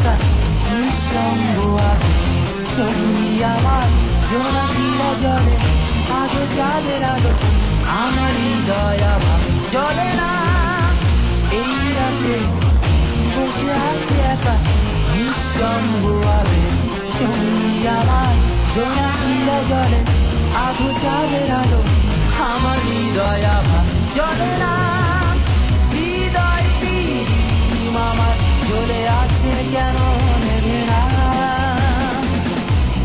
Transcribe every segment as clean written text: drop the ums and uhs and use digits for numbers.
একা নিঃসঙ্গ আগে সঙ্গী আমার জোনাকিরা জলে আগে চাঁদের আলো আমার হৃদয় আবার জলে না এই রাতে বসে আছে একা নিঃসঙ্গ আগে সঙ্গী আমার জোনাকিরা জলে আগে চাঁদের আলো আমার হৃদয় আবার জলে না হৃদয় পিরিম আমার জ্বলে আছে কেন নেবে না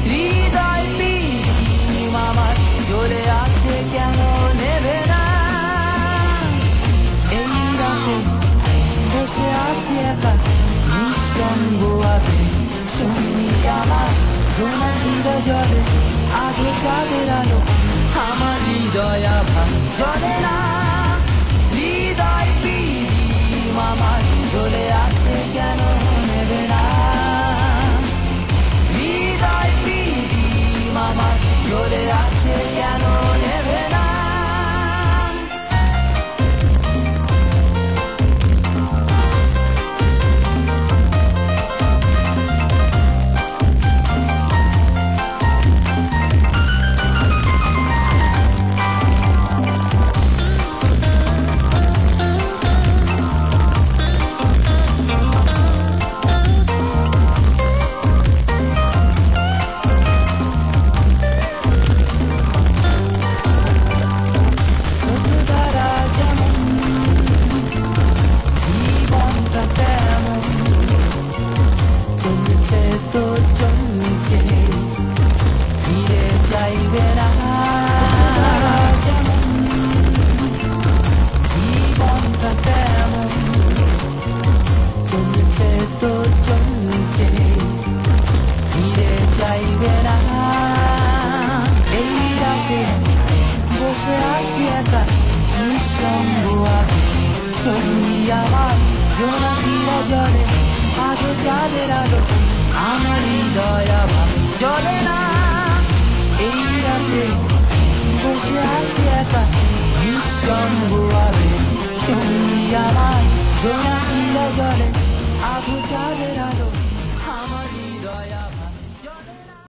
হৃদয় পিরিম আমার জ্বলে আছে কেন নেবে না এই রাতে বসে আছি একা নিঃসঙ্গ আগে সঙ্গী আমার জোনাকিরা জলে আগে চাঁদের আলো আমার হৃদয় আবার জলে না হৃদয় পিরিম আমার জ্বলে আছে কেন নেবে না হৃদয় পিরিম আমার জ্বলে আছে কেন নেবে না তো চলছে ফিরে যাইবে না যেমন জীবনটা তেমন চলছে তো চলছে ফিরে যাইবে না এই রাতে বসে আছি একা নিঃসঙ্গ আগে সঙ্গী আমার জোনাকিরা জলে আগে চাঁদের আলো আমার হৃদয় আবার জলে না এই রাতে বসে আছি একা নিঃসঙ্গ আগে সঙ্গী আমার জোনাকিরা জলে আগে চাঁদের আলো